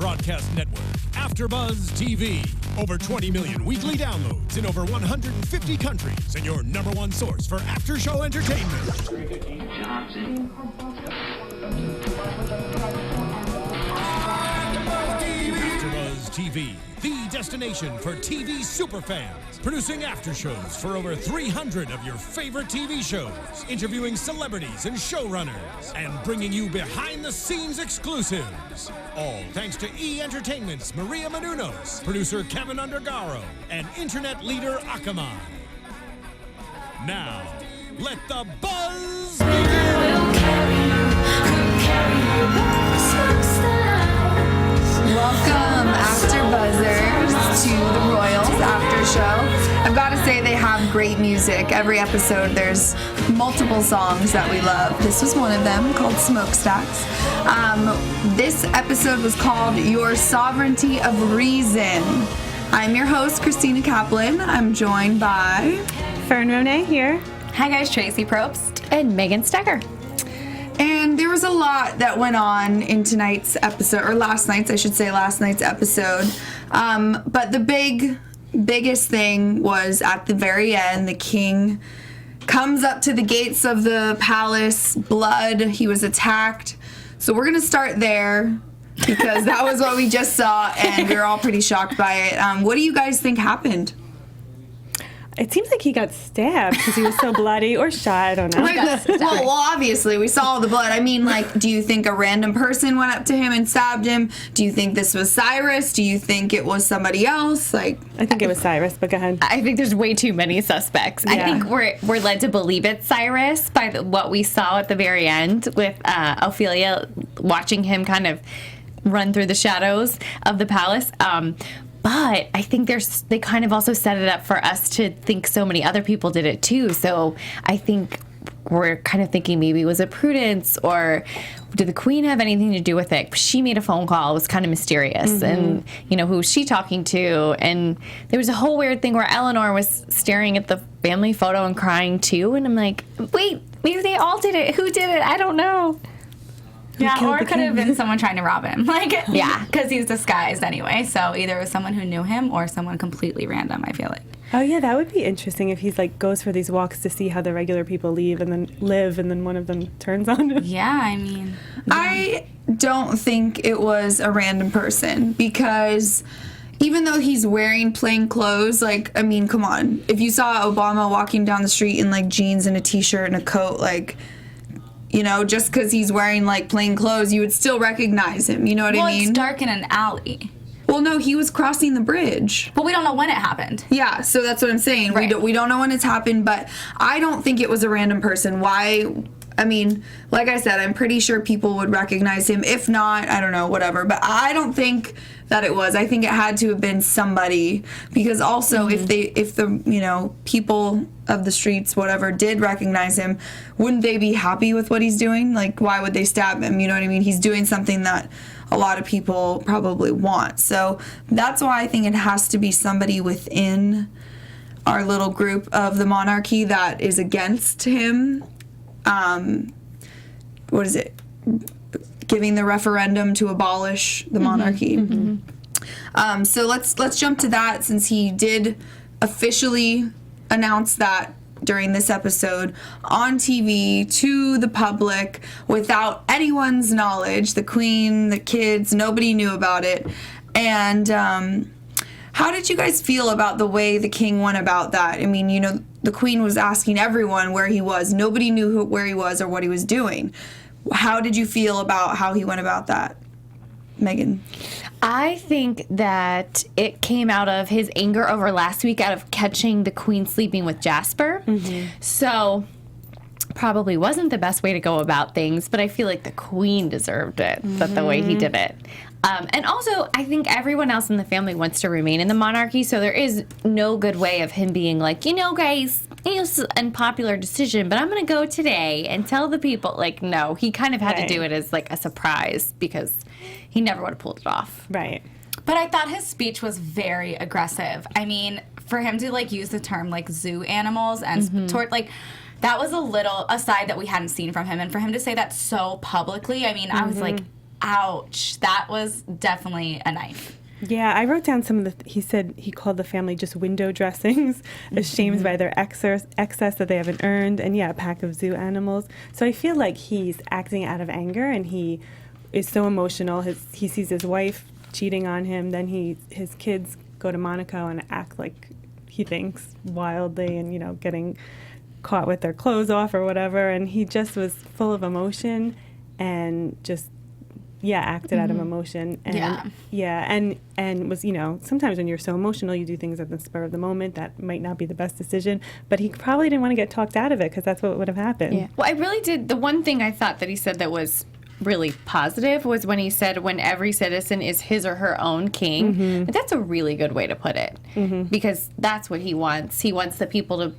broadcast network, AfterBuzz TV. Over 20 million weekly downloads in over 150 countries, and your number one source for after-show entertainment. AfterBuzz TV, the destination for TV superfans. Producing aftershows for over 300 of your favorite TV shows. Interviewing celebrities and showrunners. And bringing you behind-the-scenes exclusives. All thanks to E! Entertainment's Maria Menounos, producer Kevin Undergaro, and internet leader Akamai. Now, let the buzz begin! We'll carry you, Welcome, AfterBuzzers, to The Royals After Show. I've got to say they have great music. Every episode there's multiple songs that we love. This was one of them, called Smokestacks. This episode was called Your Sovereignty of Reason. I'm your host, Christina Kaplan. I'm joined by... Fern Ronay here. Hi guys, Traci Propst. And Megan Stecher. And there was a lot that went on in tonight's episode, or last night's episode. But the biggest thing was at the very end, the king comes up to the gates of the palace, blood, he was attacked. So we're going to start there because that was what we just saw, and we were all pretty shocked by it. What do you guys think happened? It seems like he got stabbed because he was so bloody, or shot, I don't know. Well, obviously, we saw the blood. I mean, like, do you think a random person went up to him and stabbed him? Do you think this was Cyrus? Do you think it was somebody else? I think it was Cyrus, but go ahead. I think there's way too many suspects. Yeah. I think we're led to believe it's Cyrus by what we saw at the very end with Ophelia watching him kind of run through the shadows of the palace. But I think they kind of also set it up for us to think so many other people did it too. So I think we're kind of thinking maybe it was a Prudence, or did the Queen have anything to do with it? She made a phone call. It was kind of mysterious. Mm-hmm. And, who was she talking to? And there was a whole weird thing where Eleanor was staring at the family photo and crying too. And I'm like, wait, maybe they all did it. Who did it? I don't know. Yeah, or it could have been someone trying to rob him. Yeah. Because he's disguised anyway. So either it was someone who knew him or someone completely random, I feel like. Oh, yeah, that would be interesting if he's goes for these walks to see how the regular people live, and then one of them turns on him. Yeah, I mean. I don't think it was a random person, because even though he's wearing plain clothes, come on. If you saw Obama walking down the street in, jeans and a T-shirt and a coat, just because he's wearing, plain clothes, you would still recognize him. You know what I mean? Well, it's dark in an alley. Well, no, he was crossing the bridge. But we don't know when it happened. Yeah, so that's what I'm saying. Right. We don't know when it's happened, but I don't think it was a random person. Why? I mean, like I said, I'm pretty sure people would recognize him. If not, I don't know, whatever. But I don't think that it was. I think it had to have been somebody, because also if the people of the streets, whatever, did recognize him, wouldn't they be happy with what he's doing? Why would they stab him? You know what I mean? He's doing something that a lot of people probably want. So that's why I think it has to be somebody within our little group of the monarchy that is against him. What is it? Giving the referendum to abolish the monarchy. Mm-hmm. So let's jump to that, since he did officially announce that during this episode on TV to the public without anyone's knowledge. The Queen, the kids, nobody knew about it. And how did you guys feel about the way the king went about that? I mean, the Queen was asking everyone where he was. Nobody knew where he was or what he was doing. How did you feel about how he went about that, Megan? I think that it came out of his anger over last week, out of catching the Queen sleeping with Jasper. Mm-hmm. So probably wasn't the best way to go about things, but I feel like the Queen deserved it, the way he did it. And also, I think everyone else in the family wants to remain in the monarchy, so there is no good way of him being like, guys, it's an unpopular decision, but I'm going to go today and tell the people. No, he kind of had to do it as, a surprise, because he never would have pulled it off. Right. But I thought his speech was very aggressive. I mean, for him to, use the term, zoo animals and that was a side that we hadn't seen from him. And for him to say that so publicly, I mean, I was like, ouch. That was definitely a knife. Yeah, I wrote down some of the. He said he called the family just window dressings, ashamed by their excess that they haven't earned, and a pack of zoo animals. So I feel like he's acting out of anger, and he is so emotional. He sees his wife cheating on him, then his kids go to Monaco and act like he thinks wildly, and getting caught with their clothes off or whatever, and he just was full of emotion and just. Acted out of emotion. And, and was, sometimes when you're so emotional, you do things at the spur of the moment that might not be the best decision. But he probably didn't want to get talked out of it because that's what would have happened. Yeah. Well, I really did. The one thing I thought that he said that was really positive was when he said when every citizen is his or her own king. Mm-hmm. That's a really good way to put it because that's what he wants. He wants the people to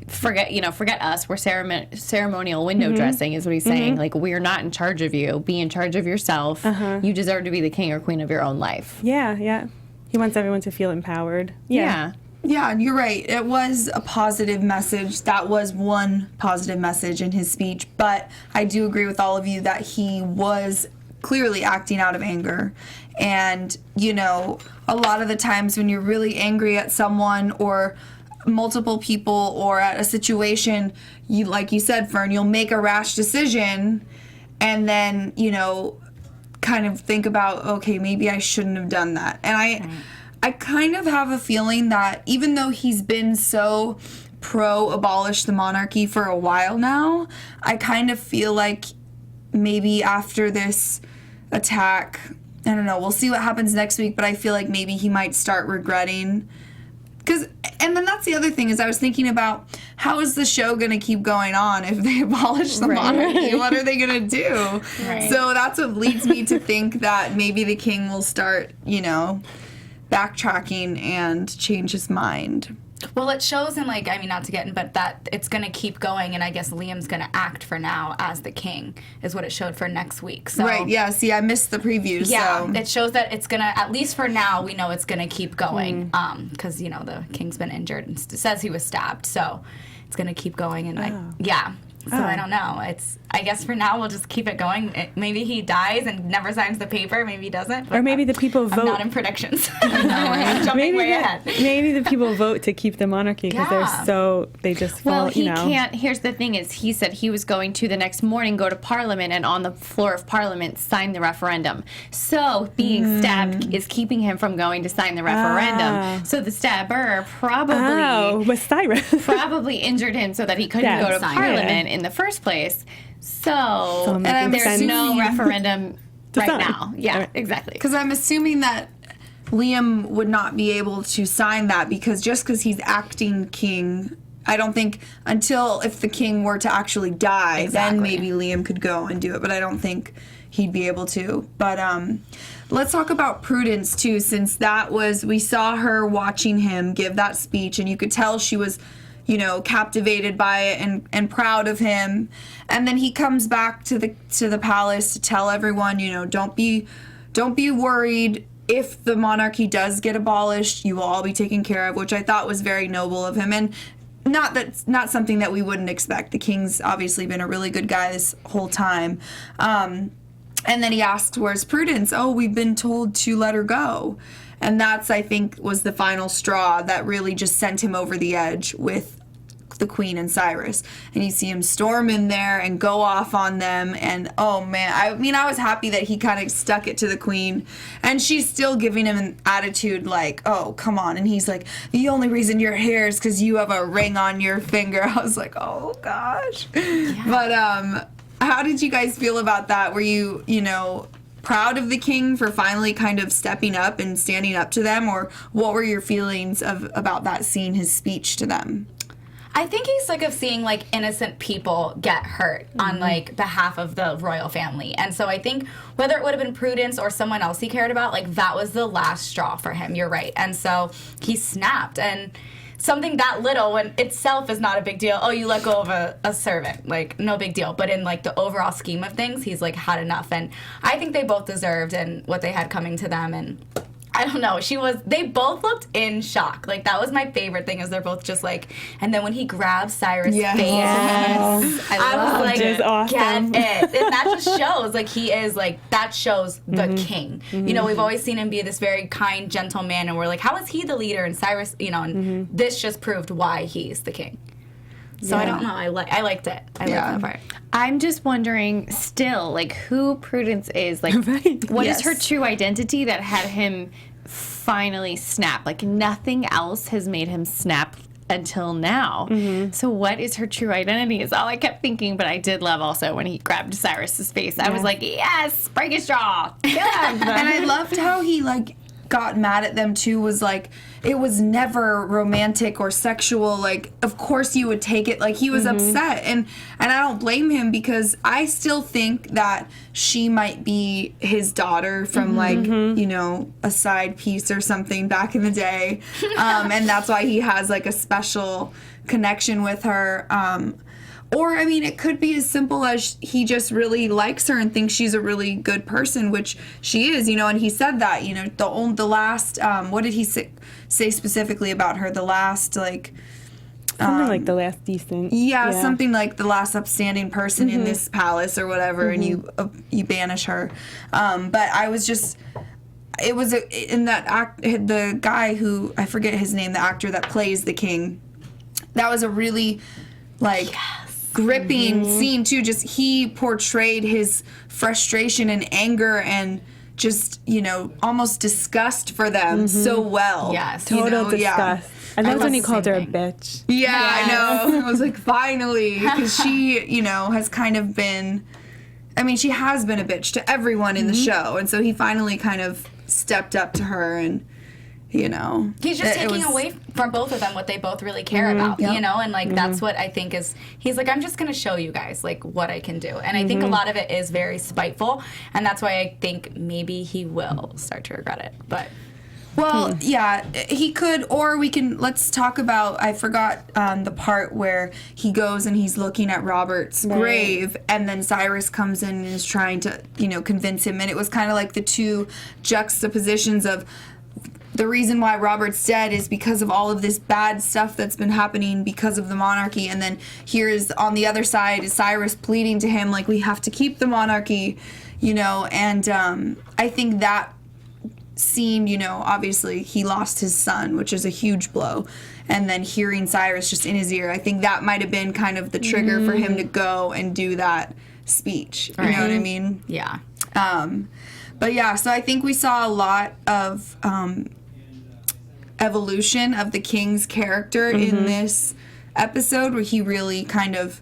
forget us. We're ceremonial window dressing is what he's saying. Like, we're not in charge of you. Be in charge of yourself. You deserve to be the king or queen of your own life. Yeah. He wants everyone to feel empowered. Yeah, you're right. It was a positive message. That was one positive message in his speech. But I do agree with all of you that he was clearly acting out of anger. And, a lot of the times when you're really angry at someone or multiple people or at a situation, you, like you said, Fern, you'll make a rash decision and then, kind of think about, okay, maybe I shouldn't have done that. And I kind of have a feeling that even though he's been so pro-abolish the monarchy for a while now, I kind of feel like maybe after this attack, I don't know, we'll see what happens next week, but I feel like maybe he might start regretting. And then that's the other thing is I was thinking about how is the show going to keep going on if they abolish the monarchy? What are they going to do? Right. So that's what leads me to think that maybe the king will start, backtracking and change his mind. Well, it shows in, not to get in, but that it's going to keep going, and I guess Liam's going to act for now as the king, is what it showed for next week. So, right, yeah, see, I missed the preview, yeah, so. It shows that it's going to, at least for now, we know it's going to keep going, because, the king's been injured and says he was stabbed, so it's going to keep going, and, So I don't know. I guess for now we'll just keep it going. Maybe he dies and never signs the paper. Maybe he doesn't. Or maybe the people vote. I'm not in predictions. I'm jumping way ahead. Maybe the people vote to keep the monarchy because they just fall, Well, he can't. Here's the thing is he said he was going to the next morning go to Parliament and on the floor of Parliament sign the referendum. So being stabbed is keeping him from going to sign the referendum. So the stabber probably was Cyrus. probably injured him so that he couldn't go to Parliament in the first place. So there's no referendum right now. Yeah, right. Exactly. Because I'm assuming that Liam would not be able to sign that because he's acting king, I don't think if the king were to actually die, then maybe Liam could go and do it. But I don't think he'd be able to. But let's talk about Prudence too, since we saw her watching him give that speech, and you could tell she was captivated by it and proud of him. And then he comes back to the palace to tell everyone, don't be worried. If the monarchy does get abolished, you will all be taken care of, which I thought was very noble of him. And not something that we wouldn't expect. The king's obviously been a really good guy this whole time. And then he asked, where's Prudence? Oh, we've been told to let her go. And that's, I think, was the final straw that really just sent him over the edge with the Queen and Cyrus. And you see him storm in there and go off on them. And, oh, man, I was happy that he kind of stuck it to the Queen. And she's still giving him an attitude like, oh, come on. And he's like, the only reason you're here is because you have a ring on your finger. I was like, oh, gosh. Yeah. But how did you guys feel about that? Were you, proud of the king for finally kind of stepping up and standing up to them, or what were your feelings about that scene, his speech to them? I think he's sick of seeing innocent people get hurt on behalf of the royal family. And so I think whether it would have been Prudence or someone else he cared about, that was the last straw for him. You're right. And so he snapped, and something that little in itself is not a big deal. Oh, you let go of a servant. No big deal. But in, the overall scheme of things, he's, had enough. And I think they both deserved and what they had coming to them. And I don't know. They both looked in shock. Like, that was my favorite thing, is they're both just like, and then when he grabs Cyrus' face, I was like, awesome. get it. And that just shows, like, he is, like, that shows the king. You know, we've always seen him be this very kind, gentle man, and we're like, how is he the leader? And Cyrus, you know, and this just proved why he's the king. So I don't know. I liked it. I liked that part. I'm just wondering still, like, who Prudence is. Like, what is her true identity that had him finally snap? Like, nothing else has made him snap until now. So what is her true identity is all I kept thinking. But I did love also when he grabbed Cyrus's face. I was like, yes, break his jaw. Kill him. And I loved how he, like, got mad at them too, was like, it was never romantic or sexual, like, of course you would take it, like, he was upset, and I don't blame him, because I still think that she might be his daughter from like, you know, a side piece or something back in the day, and that's why he has like a special connection with her. Or, I mean, it could be as simple as he just really likes her and thinks she's a really good person, which she is, you know, and he said that, you know, the last, what did he say specifically about her? The last, like... something like the last decent. Yeah, something like the last upstanding person in this palace or whatever, and you banish her. But I was just... It was in that the guy who, I forget his name, the actor that plays the king, that was a really, like... gripping scene too. Just he portrayed his frustration and anger and just, you know, almost disgust for them so well. Yes, total disgust. And that's when he called her a bitch. Yeah, I know. I was like, finally, because she, you know, has kind of been, I mean, she has been a bitch to everyone in the show, and so he finally kind of stepped up to her, and you know, he's just taking away from both of them what they both really care about, you know, and like that's what I think is, he's like, I'm just gonna show you guys like what I can do, and I think a lot of it is very spiteful, and that's why I think maybe he will start to regret it. But well, yeah, he could, or let's talk about, I forgot the part where he goes and he's looking at Robert's grave, and then Cyrus comes in and is trying to, you know, convince him, and it was kind of like the two juxtapositions of the reason why Robert's dead is because of all of this bad stuff that's been happening because of the monarchy, and then here's on the other side is Cyrus pleading to him like, we have to keep the monarchy, you know, and I think that scene, you know, obviously he lost his son, which is a huge blow, and then hearing Cyrus just in his ear, I think that might have been kind of the trigger for him to go and do that speech, you know what I mean? yeah. But yeah, so I think we saw a lot of evolution of the king's character in this episode, where he really kind of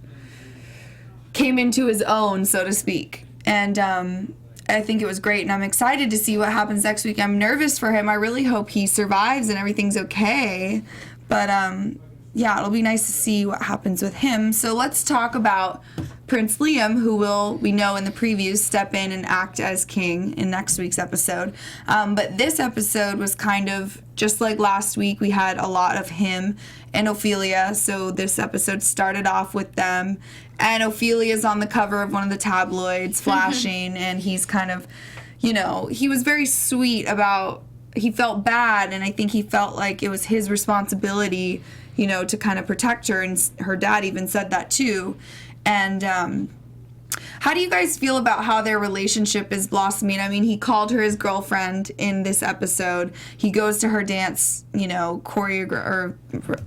came into his own, so to speak. And I think it was great, and I'm excited to see what happens next week. I'm nervous for him. I really hope he survives and everything's okay. But yeah, it'll be nice to see what happens with him. So let's talk about Prince Liam, who we know in the previews, step in and act as king in next week's episode. But this episode was kind of, just like last week, we had a lot of him and Ophelia. So this episode started off with them. And Ophelia's on the cover of one of the tabloids, flashing, and he's kind of, you know, he was very sweet about, he felt bad, and I think he felt like it was his responsibility, you know, to kind of protect her, and her dad even said that too. And how do you guys feel about how their relationship is blossoming? I mean, he called her his girlfriend in this episode. He goes to her dance, you know,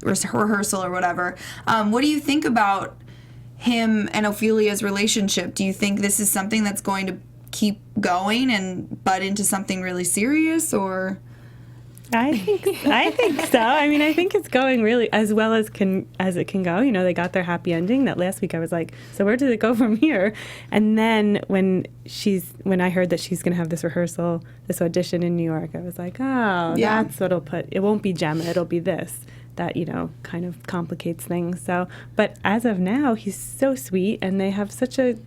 rehearsal or whatever. What do you think about him and Ophelia's relationship? Do you think this is something that's going to keep going and butt into something really serious, or? I think so. I mean, I think it's going really as well as it can go. You know, they got their happy ending. That last week I was like, so where did it go from here? And then when I heard that she's going to have this rehearsal, this audition in New York, I was like, oh, that's what'll put, it won't be Gemma, it'll be this. That, you know, kind of complicates things. So, but as of now, he's so sweet, and they have such a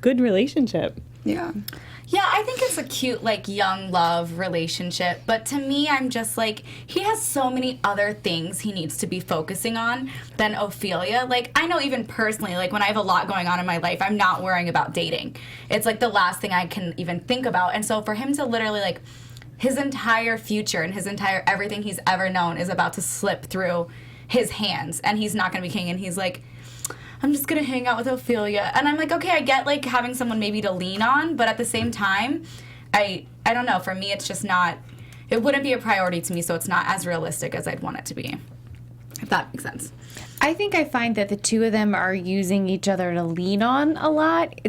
good relationship. Yeah. Yeah, I think it's a cute, like, young love relationship. But to me, I'm just like, he has so many other things he needs to be focusing on than Ophelia. Like, I know even personally, like, when I have a lot going on in my life, I'm not worrying about dating. It's, like, the last thing I can even think about. And so for him to literally, like, his entire future and his entire everything he's ever known is about to slip through his hands, and he's not going to be king, and he's like, I'm just going to hang out with Ophelia. And I'm like, okay, I get, like, having someone maybe to lean on, but at the same time, I don't know, for me, it's just not, it wouldn't be a priority to me, so it's not as realistic as I'd want it to be, if that makes sense. I think I find that the two of them are using each other to lean on a lot.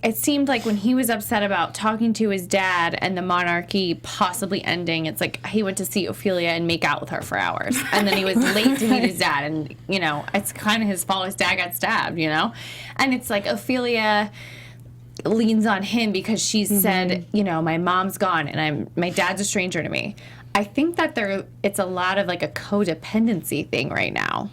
It seemed like when he was upset about talking to his dad and the monarchy possibly ending, it's like he went to see Ophelia and make out with her for hours. And then he was late to meet his dad. And, you know, it's kind of his fault his dad got stabbed, you know? And it's like Ophelia leans on him because she said, you know, my mom's gone and my dad's a stranger to me. I think that it's a lot of like a codependency thing right now.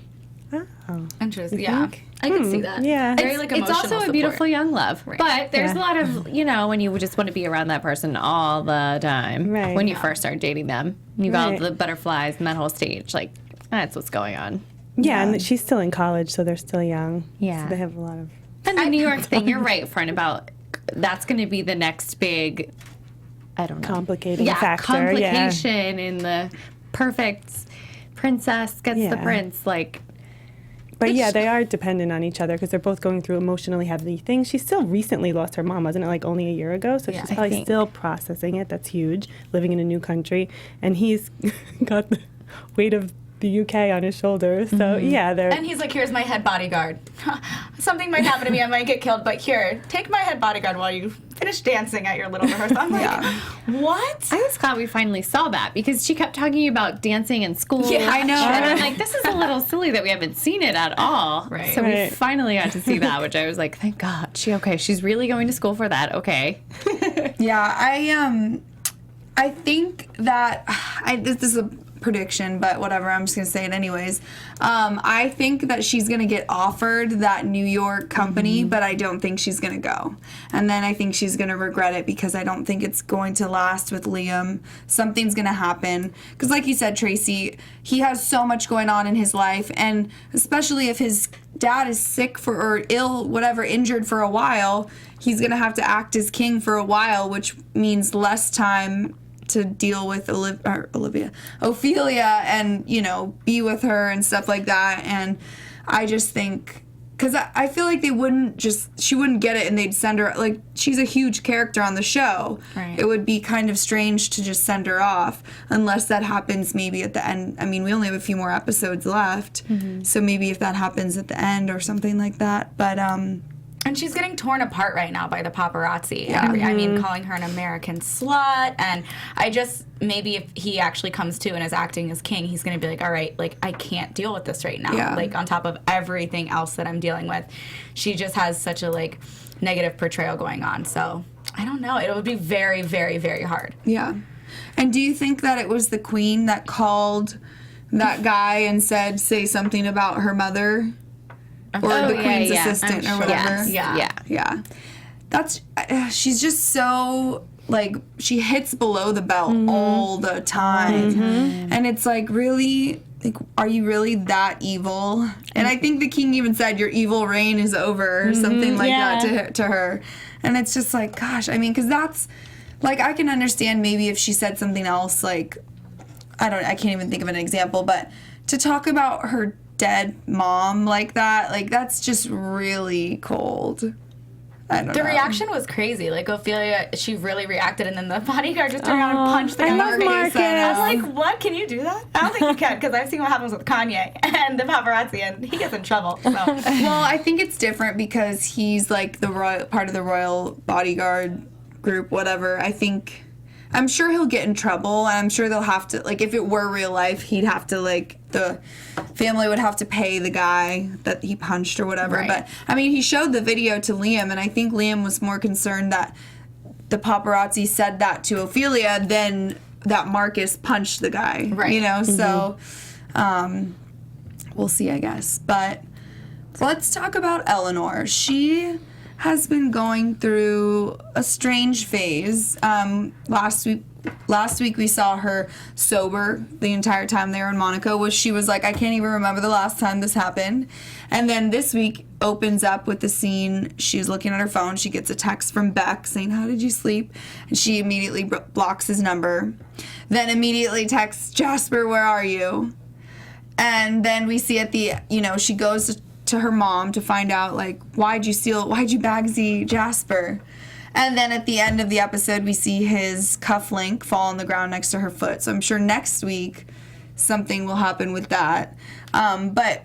Oh. Interesting. Yeah. I can see that. Yeah. Very, like, It's emotional also a support. beautiful young love. Right. But there's a lot of, you know, when you just want to be around that person all the time. Right. When you first start dating them. You got all Right. the butterflies and that whole stage. Like, that's what's going on. Yeah, and she's still in college, so they're still young. Yeah. So they have a lot of... And the New York thing, you're right, Fern, about that's going to be the next big, I don't know. Complicating yeah, factor. complication in the perfect princess gets the Yeah. prince. Like, But yeah, they are dependent on each other because they're both going through emotionally heavy things. She still recently lost her mom, wasn't it, like only a year ago? So Yeah. she's I probably think. still processing it. That's huge, living in a new country. And he's got the weight of the UK on his shoulders. So yeah, they're... And he's like, here's my head bodyguard. Something might happen to me, I might get killed, but here, take my head bodyguard while you finish dancing at your little rehearsal. I'm like, what? I was glad we finally saw that because she kept talking about dancing in school. Yeah, I know. And I'm like, this is a little silly that we haven't seen it at all. Right. So we Right. finally got to see that, which I was like, thank God. She's really going to school for that. Okay. Yeah, I think that this is a prediction, but whatever, I'm just gonna say it anyways. I think that she's gonna get offered that New York company, but I don't think she's gonna go. And then I think she's gonna regret it because I don't think it's going to last with Liam. Something's gonna happen. Because like you said, Tracy, he has so much going on in his life, and especially if his dad is sick or ill, whatever, injured for a while, he's gonna have to act as king for a while, which means less time to deal with Ophelia and, you know, be with her and stuff like that. And I just think, because I feel like she wouldn't get it and they'd send her, like, she's a huge character on the show. Right. It would be kind of strange to just send her off unless that happens maybe at the end. I mean, we only have a few more episodes left, so maybe if that happens at the end or something like that. But, And she's getting torn apart right now by the paparazzi. I mean, calling her an American slut. And I just, maybe if he actually comes to and is acting as king, he's going to be like, all right, like, I can't deal with this right now. Yeah. Like, on top of everything else that I'm dealing with. She just has such a, like, negative portrayal going on. So, I don't know. It would be very, very, very hard. yeah. And do you think that it was the queen that called that guy and said, say something about her mother? Or the queen's assistant or whatever. Yes. Yeah. Yeah. That's, she's just so, like, she hits below the belt all the time. And it's like, really, like, are you really that evil? And I think the king even said, your evil reign is over, or something like that to her. And it's just like, gosh, I mean, because that's, like, I can understand maybe if she said something else, like, I can't even think of an example, but to talk about her dead mom like that, like, that's just really cold. I don't know. The reaction was crazy. Like, Ophelia, she really reacted, and then the bodyguard just turned around and punched the I guy in love the face. Marcus. And I was like, what? Can you do that? I don't think you can, because I've seen what happens with Kanye and the paparazzi, and he gets in trouble. So. Well, I think it's different because he's, like, the part of the royal bodyguard group, whatever. I'm sure he'll get in trouble, and I'm sure they'll have to, like, if it were real life, he'd have to, like, the family would have to pay the guy that he punched or whatever. Right. But, I mean, he showed the video to Liam, and I think Liam was more concerned that the paparazzi said that to Ophelia than that Marcus punched the guy. Right. You know, so we'll see, I guess. But let's talk about Eleanor. She has been going through a strange phase. Last last week we saw her sober the entire time they were in Monaco, which she was like, I can't even remember the last time this happened. And then this week opens up with the scene, she's looking at her phone, she gets a text from Beck saying, how did you sleep? And she immediately blocks his number. Then immediately texts, Jasper, where are you? And then we see at the, she goes to her mom to find out, like, why'd you bagsy Jasper? And then at the end of the episode, we see his cufflink fall on the ground next to her foot. So I'm sure next week something will happen with that. But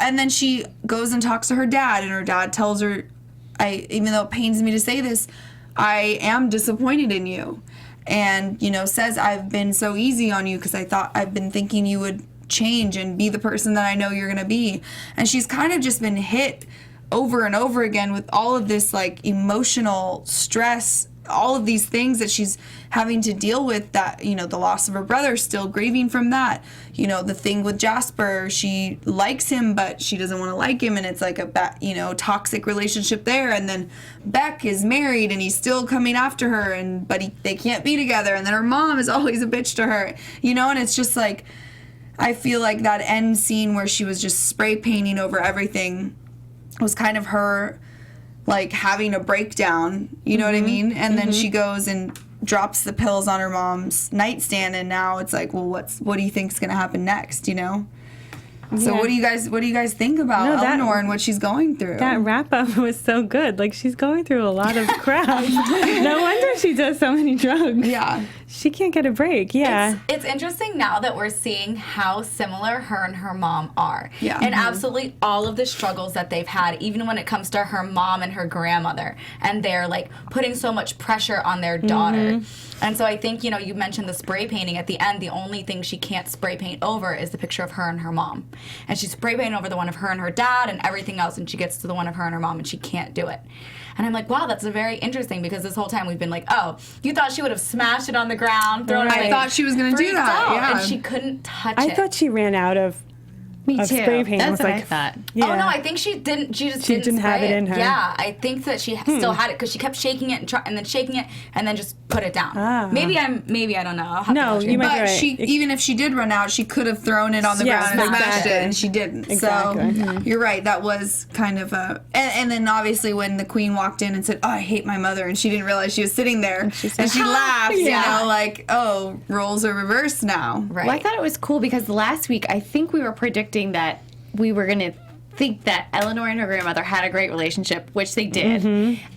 and then she goes and talks to her dad, and her dad tells her, even though it pains me to say this, I am disappointed in you. And, says, I've been so easy on you because I've been thinking you would change and be the person that I know you're going to be. And she's kind of just been hit over and over again with all of this, like, emotional stress, all of these things that she's having to deal with, that, the loss of her brother, still grieving from that. The thing with Jasper, she likes him, but she doesn't want to like him, and it's like a, toxic relationship there. And then Beck is married, and he's still coming after her, but they can't be together. And then her mom is always a bitch to her, and it's just like, I feel like that end scene where she was just spray painting over everything was kind of her, like, having a breakdown, you know what I mean? And then she goes and drops the pills on her mom's nightstand, and now it's like, well, what do you think's going to happen next, So what do you guys think about Eleanor and what she's going through? That wrap up was so good. Like, she's going through a lot of crap. No wonder she does so many drugs. Yeah. She can't get a break. Yeah. It's interesting now that we're seeing how similar her and her mom are. Yeah. And absolutely all of the struggles that they've had, even when it comes to her mom and her grandmother. And they're, like, putting so much pressure on their daughter. And so I think, you mentioned the spray painting. At the end, the only thing she can't spray paint over is the picture of her and her mom. And she's spray painting over the one of her and her dad and everything else, and she gets to the one of her and her mom, and she can't do it. And I'm like, wow, that's very interesting, because this whole time we've been like, oh, you thought she would have smashed it on the ground, thrown it. I thought she was going to do that. Yeah. And she couldn't touch it. I thought she ran out of Me too. spray paint. That's was what like, I thought. Yeah. Oh, no, I think she didn't. She just didn't have spray it in her. Yeah, I think that she still had it, because she kept shaking it and then shaking it and then just put it down. Ah. Maybe I don't know. I'll have No, to watch it. you might be But right. even if she did run out, she could have thrown it on the Yes, ground and smashed exactly. it, and she didn't. Exactly. So you're right. That was kind of a... And then obviously when the queen walked in and said, oh, I hate my mother, and she didn't realize she was sitting there, and she laughed, Yeah. like, oh, roles are reversed now. Right. Well, I thought it was cool because last week I think we were predicting that we were going to think that Eleanor and her grandmother had a great relationship, which they did,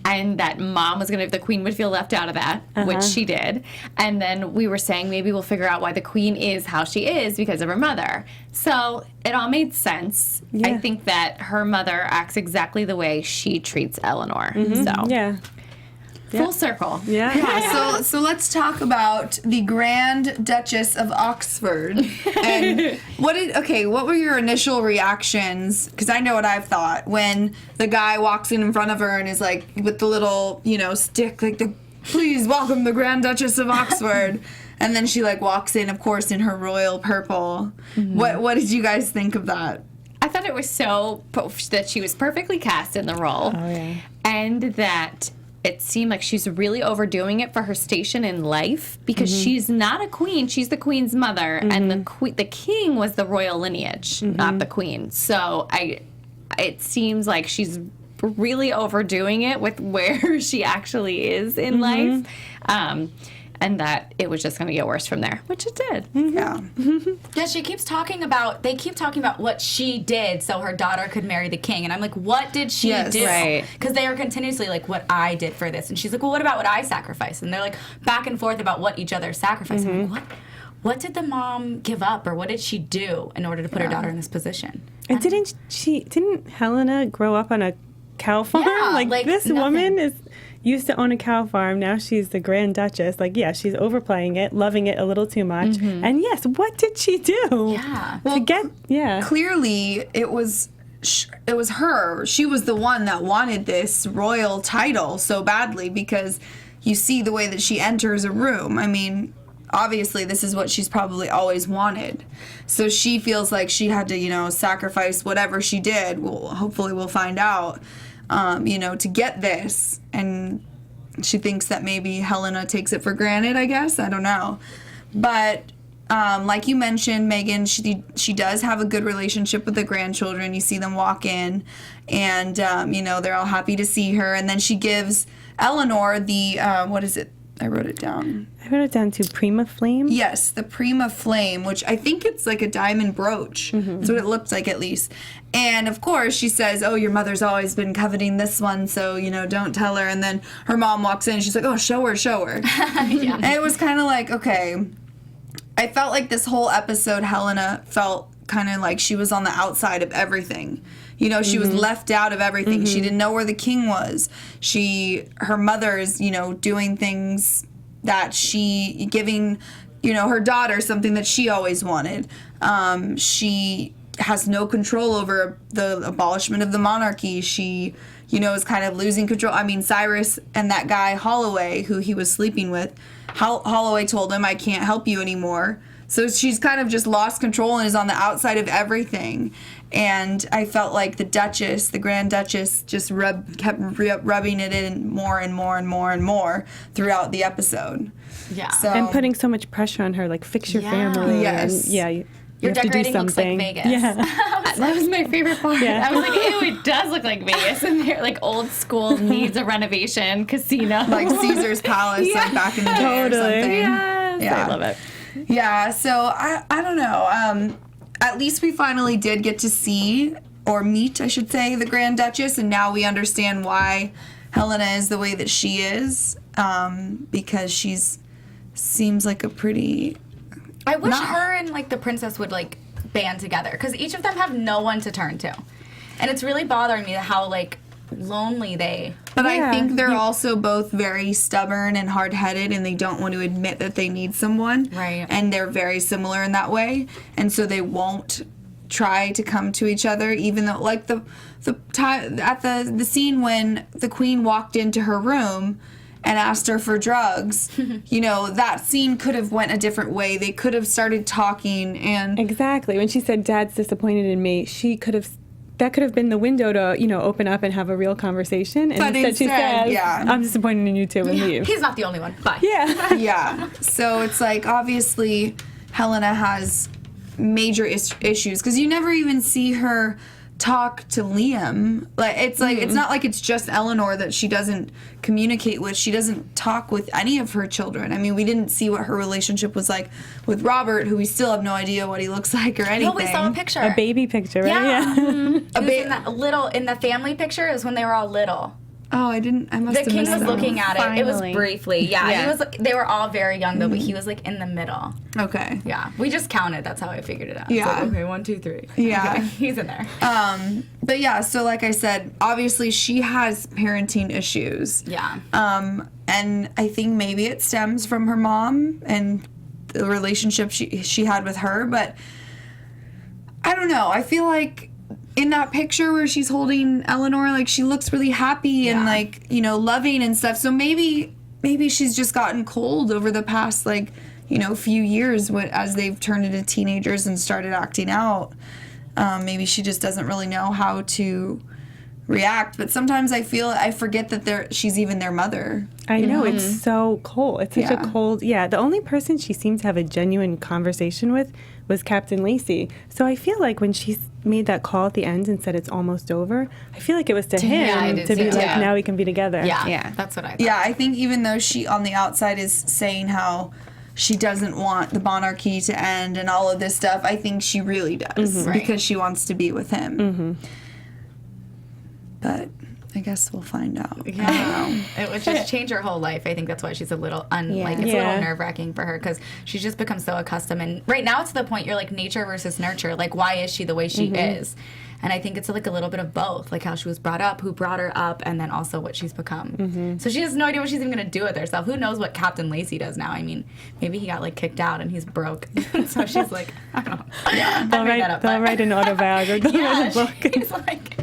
and that mom was the queen would feel left out of that, which she did. And then we were saying maybe we'll figure out why the queen is how she is because of her mother. So it all made sense. Yeah. I think that her mother acts exactly the way she treats Eleanor. So Yeah. full circle. Yeah. Yeah, so let's talk about the Grand Duchess of Oxford. And what were your initial reactions? Because I know what I've thought when the guy walks in front of her and is like with the little, stick, like please welcome the Grand Duchess of Oxford. And then she like walks in, of course, in her royal purple. What did you guys think of that? I thought it was that she was perfectly cast in the role. Oh, yeah. And that it seemed like she's really overdoing it for her station in life because she's not a queen. She's the queen's mother, and the king was the royal lineage, not the queen. So it seems like she's really overdoing it with where she actually is in life. And that it was just going to get worse from there, which it did. Yeah. Yeah, they keep talking about what she did so her daughter could marry the king. And I'm like, what did she do? Right. Because they are continuously like, what I did for this. And she's like, well, what about what I sacrificed? And they're like back and forth about what each other sacrificed. I'm like, what did the mom give up, or what did she do in order to put her daughter in this position? And didn't Helena grow up on a cow farm? Yeah, like this nothing. woman used to own a cow farm. Now she's the Grand Duchess. Like, yeah, she's overplaying it, loving it a little too much. And yes, what did she do? Yeah. Clearly, it was her. She was the one that wanted this royal title so badly, because you see the way that she enters a room. I mean, obviously, this is what she's probably always wanted. So she feels like she had to, sacrifice whatever she did. Well, hopefully we'll find out, to get this. And she thinks that maybe Helena takes it for granted, I guess. I don't know. But like you mentioned, Megan, she does have a good relationship with the grandchildren. You see them walk in, and, they're all happy to see her. And then she gives Eleanor the, what is it? I wrote it down. I wrote it down to Prima Flame. Yes, the Prima Flame, which I think it's like a diamond brooch. That's what it looked like, at least. And, of course, she says, oh, your mother's always been coveting this one, so, don't tell her. And then her mom walks in, and she's like, oh, show her. Yeah. And it was kind of like, okay. I felt like this whole episode, Helena felt kind of like she was on the outside of everything. She was left out of everything. She didn't know where the king was. Her mother's, doing things that giving, her daughter something that she always wanted. She has no control over the abolishment of the monarchy. She, is kind of losing control. I mean, Cyrus and that guy, Holloway, who he was sleeping with, Holloway told him, I can't help you anymore. So she's kind of just lost control and is on the outside of everything. And I felt like the Duchess, the Grand Duchess, just kept rubbing it in more and more and more and more throughout the episode. Yeah. So, And putting so much pressure on her, like, fix your family. Yes. And, you Your have to do decorating looks like something. Vegas. Yeah. That was my favorite part. Yeah. I was like, ew, it does look like Vegas. And they're like old school, needs a renovation casino. like Caesar's Palace, like back in the day or Totally. something. Yes, Yeah. I love it. Yeah, so I don't know. At least we finally did get to see, or meet, I should say, the Grand Duchess, and now we understand why Helena is the way that she is, because seems like a pretty... I wish her and, like, the princess would, like, band together, because each of them have no one to turn to. And it's really bothering me how, like, lonely they... But I think they're also both very stubborn and hard-headed, and they don't want to admit that they need someone. Right. And they're very similar in that way, and so they won't try to come to each other, even though, like, the scene when the queen walked into her room and asked her for drugs, that scene could have went a different way. They could have started talking, and... Exactly. When she said, Dad's disappointed in me, that could have been the window to, open up and have a real conversation. And But instead she instead, says, yeah. I'm disappointed in you too, and leave. He's not the only one. Bye. Yeah. Yeah. So it's like, obviously, Helena has major issues, because you never even see her talk to Liam. Like, it's like, it's not like it's just Eleanor that she doesn't communicate with. She doesn't talk with any of her children. I mean, we didn't see what her relationship was like with Robert, who we still have no idea what he looks like or anything. No, we saw a picture. A baby picture, right? Yeah. Yeah. In the family picture, it was when they were all little. Oh, I must The have king missed was that. looking at it. It was Finally. briefly. Yeah. Yeah. They were all very young, though, but he was, like, in the middle. Okay. Yeah. We just counted. That's how I figured it out. Yeah. It's like, okay, 1, 2, 3. Yeah. Okay, he's in there. But yeah, so like I said, obviously she has parenting issues. Yeah. And I think maybe it stems from her mom and the relationship she had with her, but I don't know. I feel like in that picture where she's holding Eleanor, like, she looks really happy and, like, loving and stuff. So maybe she's just gotten cold over the past, like, few years as they've turned into teenagers and started acting out. Maybe she just doesn't really know how to react. But sometimes I forget that she's even their mother. I know, it's so cold. It's such Yeah. a cold... Yeah, the only person she seemed to have a genuine conversation with was Captain Lacey. So I feel like when she made that call at the end and said it's almost over, I feel like it was to Yeah, I him did to be too. like, Yeah. now we can be together. Yeah. Yeah. That's what I thought. Yeah, I think even though she on the outside is saying how she doesn't want the monarchy to end and all of this stuff, I think she really does Right. because she wants to be with him. But I guess we'll find out. Yeah. It would just change her whole life. I think that's why she's a little it's a Yeah. little nerve-wracking for her, because she's just become so accustomed. And right now it's to the point you're like, nature versus nurture. Like, why is she the way she is? And I think it's like a little bit of both, like how she was brought up, who brought her up, and then also what she's become. So she has no idea what she's even going to do with herself. Who knows what Captain Lacey does now? I mean, maybe he got like kicked out and he's broke. So she's like, I don't know. Yeah, They'll write an autobiography. They'll write a book. she's like,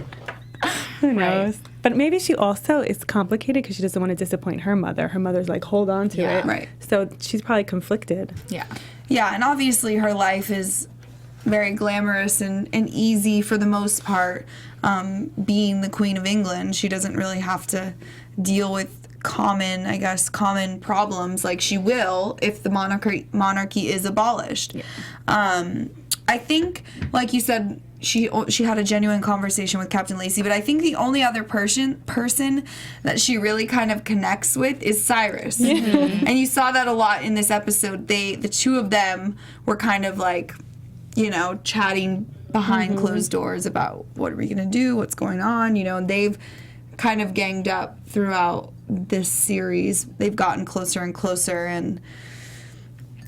Who knows? But maybe she also is complicated because she doesn't want to disappoint her mother. Her mother's like, hold on to Yeah. it. Right. So she's probably conflicted. yeah. Yeah, and obviously her life is very glamorous and easy for the most part. Being the Queen of England, she doesn't really have to deal with common problems, like she will if the monarchy is abolished. I think, like you said, she had a genuine conversation with Captain Lacey, but I think the only other person that she really kind of connects with is Cyrus. And you saw that a lot in this episode. The two of them were kind of like, you know, chatting behind closed doors about what are we going to do, what's going on, you know, and they've kind of ganged up throughout this series. They've gotten closer and closer, and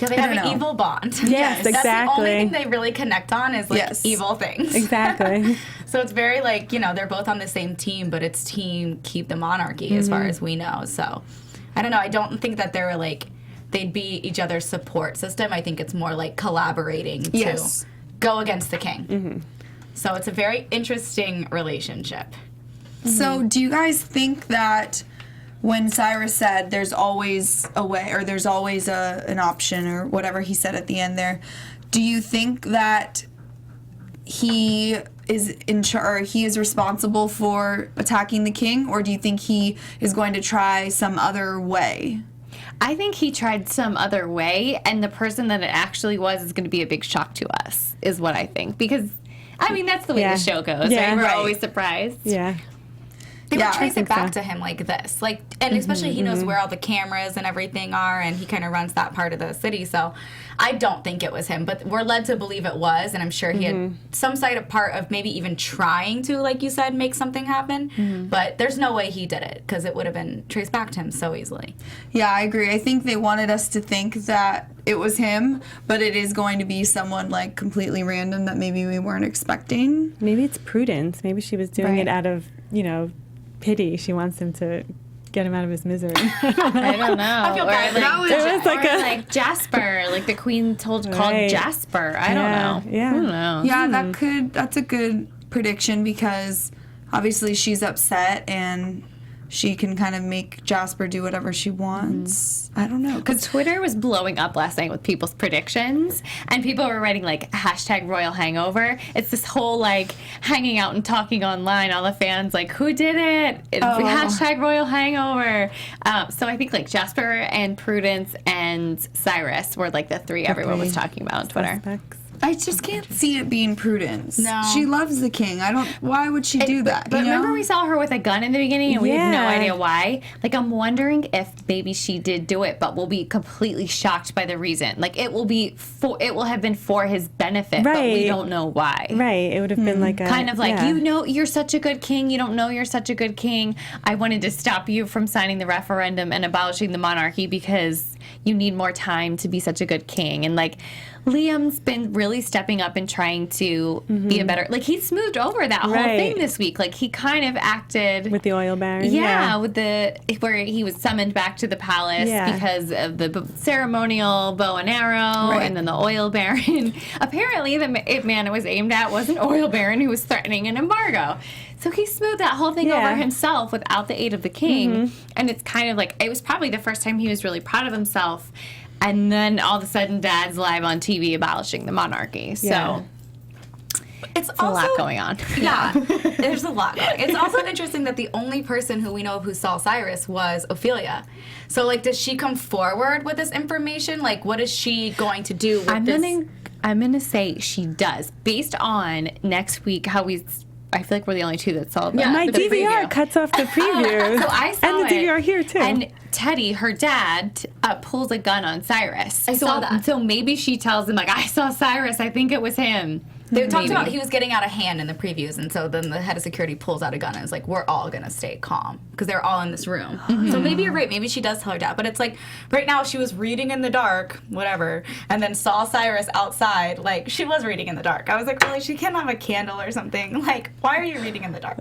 yeah, they have an evil bond. Yes, exactly. That's the only thing they really connect on is like evil things. Exactly. So it's very like, you know, they're both on the same team, but it's team keep the monarchy as far as we know. So I don't know. I don't think that they're like they'd be each other's support system. I think it's more like collaborating to go against the king. So it's a very interesting relationship. So do you guys think that when Cyrus said there's always a way, or there's always an option, or whatever he said at the end there, do you think that he is he is responsible for attacking the king, or do you think he is going to try some other way? I think he tried some other way, and the person that it actually was is going to be a big shock to us, is what I think. Because, I mean, that's the way the show goes, right? We're always surprised. Yeah. They would trace it back to him like this. Like, and especially he knows where all the cameras and everything are, and he kind of runs that part of the city. So I don't think it was him, but we're led to believe it was, and I'm sure he had some side of part of maybe even trying to, like you said, make something happen. But there's no way he did it, because it would have been traced back to him so easily. Yeah, I agree. I think they wanted us to think that it was him, but it is going to be someone like completely random that maybe we weren't expecting. Maybe it's prudence. Maybe she was doing it out of, you know, pity. She wants him to get him out of his misery. I don't know. I feel bad. Like Jasper, like the queen called Jasper. I don't know. Yeah. I don't know. Yeah, that's a good prediction, because obviously she's upset and she can kind of make Jasper do whatever she wants. I don't know. Because Twitter was blowing up last night with people's predictions, and people were writing, like, hashtag royal hangover. It's this whole, like, hanging out and talking online. All the fans, like, who did it? It's hashtag royal hangover. So I think, like, Jasper and Prudence and Cyrus were, like, the three everyone was talking about on Twitter. Suspects. I just can't see it being Prudence. No. She loves the king. Why would she do that? But you know? remember we saw her with a gun in the beginning, and we had no idea why? Like, I'm wondering if maybe she did do it, but we'll be completely shocked by the reason. Like, it will have been for his benefit, but we don't know why. Right. It would have been like a... Kind of like, you know, you're such a good king. You don't know you're such a good king. I wanted to stop you from signing the referendum and abolishing the monarchy because you need more time to be such a good king. And, like, Liam's been really stepping up and trying to be a better... Like, he smoothed over that whole thing this week. Like, he kind of acted... With the oil baron. Yeah, with where he was summoned back to the palace because of the ceremonial bow and arrow and then the oil baron. Apparently, the man it was aimed at was an oil baron who was threatening an embargo. So he smoothed that whole thing over himself without the aid of the king. And it's kind of like... It was probably the first time he was really proud of himself. And then all of a sudden, Dad's live on TV abolishing the monarchy. So it's also a lot going on. Yeah, there's a lot going on. It's also interesting that the only person who we know of who saw Cyrus was Ophelia. So, like, does she come forward with this information? Like, what is she going to do with this? I'm gonna say she does, based on next week how I feel like we're the only two that saw the My the DVR preview. cuts off the preview. So I saw and the DVR here, too. And Teddy, her dad, pulls a gun on Cyrus. I saw that. So maybe she tells him, like, I saw Cyrus. I think it was him. They talked about he was getting out of hand in the previews, and so then the head of security pulls out a gun and is like, we're all going to stay calm, because they're all in this room. So maybe you're right. Maybe she does tell her dad. But it's like, right now she was reading in the dark, whatever, and then saw Cyrus outside. Like, she was reading in the dark. I was like, really? She can't have a candle or something? Like, why are you reading in the dark?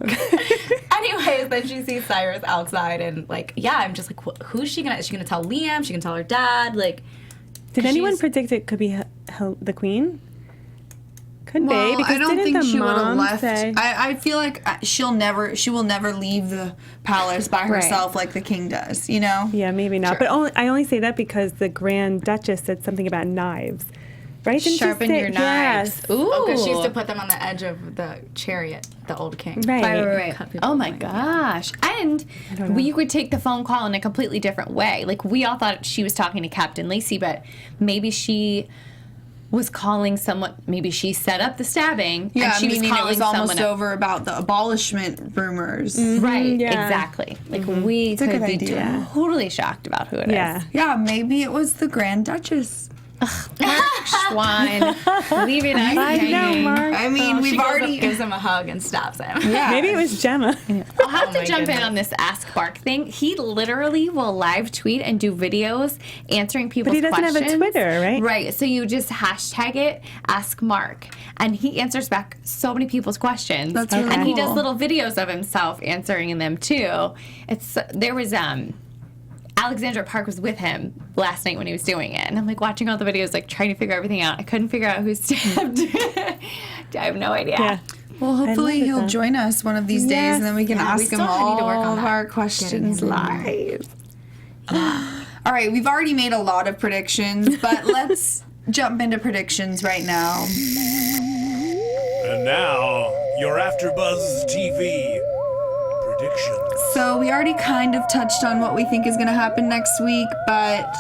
Anyways, then she sees Cyrus outside, and, like, yeah, I'm just like, who's she going to? Is she going to tell Liam? She going to tell her dad? Like, did anyone predict it could be the queen? Could be, because I don't think she would have left. Say... I feel like she will never leave the palace by herself like the king does, you know? Yeah, maybe not. But I only say that because the Grand Duchess said something about knives. Right? Didn't she Sharpen say- your knives. Yes. Ooh. Because she used to put them on the edge of the chariot, the old king. Right. Right. Oh my gosh. And we could take the phone call in a completely different way. Like, we all thought she was talking to Captain Lacey, but maybe she was calling someone. Maybe she set up the stabbing. Yeah, and she meaning was it calling was almost someone over about the abolishment rumors. Right, yeah. exactly. Like, we a could good be idea. totally shocked about who it is. Yeah. Yeah, maybe it was the Grand Duchess. Schwein, leaving us I know, hanging. Mark. I mean, She we've goes up, already. gives him a hug and stabs him. Yeah. Maybe it was Gemma. I'll have to my jump in goodness. on this Ask Mark thing. He literally will live tweet and do videos answering people's But he doesn't questions. have a Twitter, right? Right. So you just hashtag it, Ask Mark. And he answers back so many people's questions. That's really And he does cool. little videos of himself answering them too. There was Alexandra Park was with him last night when he was doing it. And I'm like watching all the videos, like trying to figure everything out. I couldn't figure out who stabbed. I have no idea. Yeah. Well, hopefully love it, he'll though. join us one of these days, Yes. and then we can Yeah, we ask him still need to work all on of that. our questions Getting him in live. All right, we've already made a lot of predictions, but let's jump into predictions right now. And now, your AfterBuzz TV predictions. So we already kind of touched on what we think is going to happen next week, but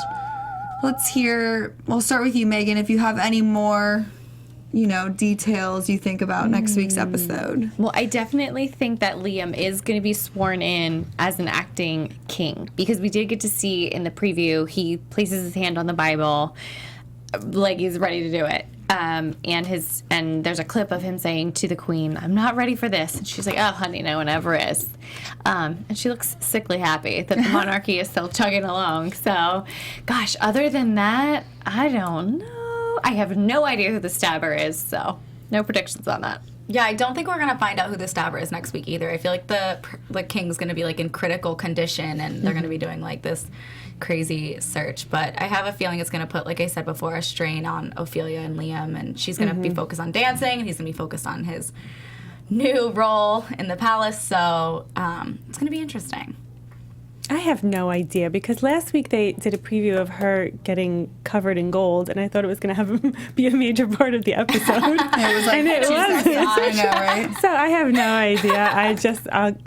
we'll start with you, Megan, if you have any more, details you think about next week's episode. Well, I definitely think that Liam is going to be sworn in as an acting king because we did get to see in the preview he places his hand on the Bible like he's ready to do it. And there's a clip of him saying to the Queen, "I'm not ready for this," and she's like, "Oh, honey, no one ever is." And she looks sickly happy that the monarchy is still chugging along. So, gosh, other than that, I don't know. I have no idea who the stabber is, so no predictions on that. Yeah, I don't think we're gonna find out who the stabber is next week either. I feel like the king's gonna be like in critical condition, and they're gonna be doing like this crazy search. But I have a feeling it's gonna put, like I said before, a strain on Ophelia and Liam, and she's gonna be focused on dancing, and he's gonna be focused on his new role in the palace. So it's gonna be interesting. I have no idea because last week they did a preview of her getting covered in gold, and I thought it was going to be a major part of the episode. It was like and it 2 wasn't. seconds. I know, right? So I have no idea.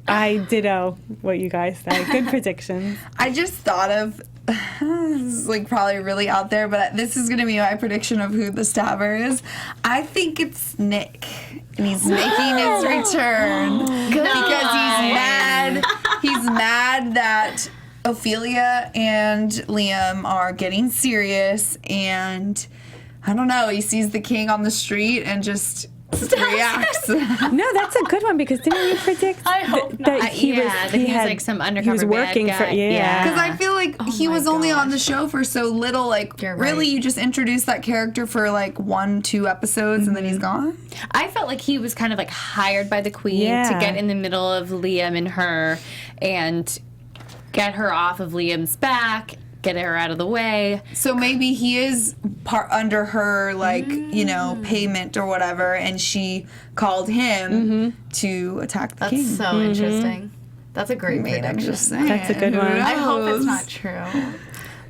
I ditto what you guys say. Good predictions. I just thought of, this is like probably really out there, but this is going to be my prediction of who the stabber is. I think it's Nick, and he's making his return because he's mad. He's mad that Ophelia and Liam are getting serious, and I don't know, he sees the king on the street and just reacts. No, that's a good one because didn't you predict I hope that that he was like some undercover he was working bad for guy. Because I feel like he was only on the show for so little. Like, You're right. really, you just introduced that character for like 1-2 episodes, and then he's gone. I felt like he was kind of like hired by the Queen Yeah. to get in the middle of Liam and her and get her off of Liam's back, get her out of the way. So maybe he is part under her, like, payment or whatever, and she called him to attack the king. That's so interesting. That's a great I'm prediction. just saying. That's a good Who one. I hope it's knows? not true.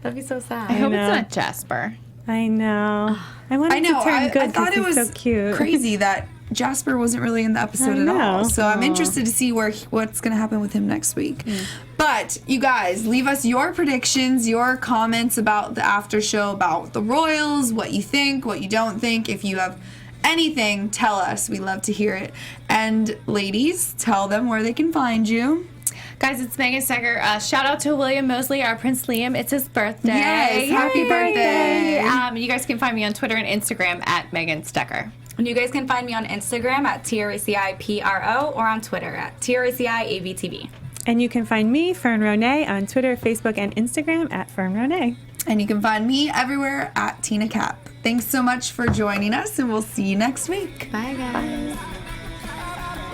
That'd be so sad. I hope know. it's not Jasper. I know. I wanted I know. to turn I good thought it because was he's so cute. crazy that Jasper wasn't really in the episode at all. know. So I'm interested to see what's going to happen with him next week. But you guys, leave us your predictions, your comments about the after show, about the Royals, what you think, what you don't think. If you have anything, tell us. We love to hear it. And ladies, tell them where they can find you. Guys, it's Megan Stecher. Shout out to William Mosley, our Prince Liam. It's his birthday. Yes, happy birthday. You guys can find me on Twitter and Instagram at Megan Stecher. And you guys can find me on Instagram at TRACIPRO or on Twitter at TRACIAVTV. And you can find me, Fern Ronay, on Twitter, Facebook, and Instagram at Fern Ronay. And you can find me everywhere at Tina Cap. Thanks so much for joining us, and we'll see you next week. Bye, guys.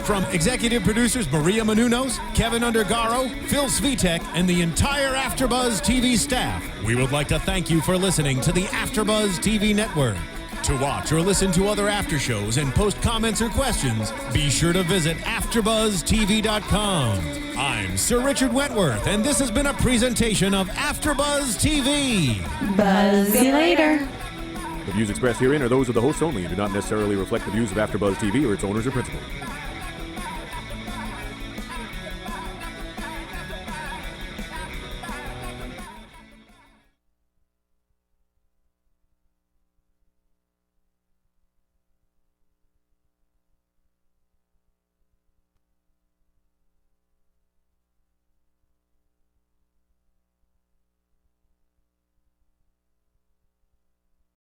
From executive producers Maria Menounos, Kevin Undergaro, Phil Svitek, and the entire AfterBuzz TV staff, we would like to thank you for listening to the AfterBuzz TV network. To watch or listen to other after shows and post comments or questions, be sure to visit AfterBuzzTV.com. I'm Sir Richard Wentworth, and this has been a presentation of AfterBuzz TV. Buzz you later. The views expressed herein are those of the hosts only and do not necessarily reflect the views of AfterBuzz TV or its owners or principals.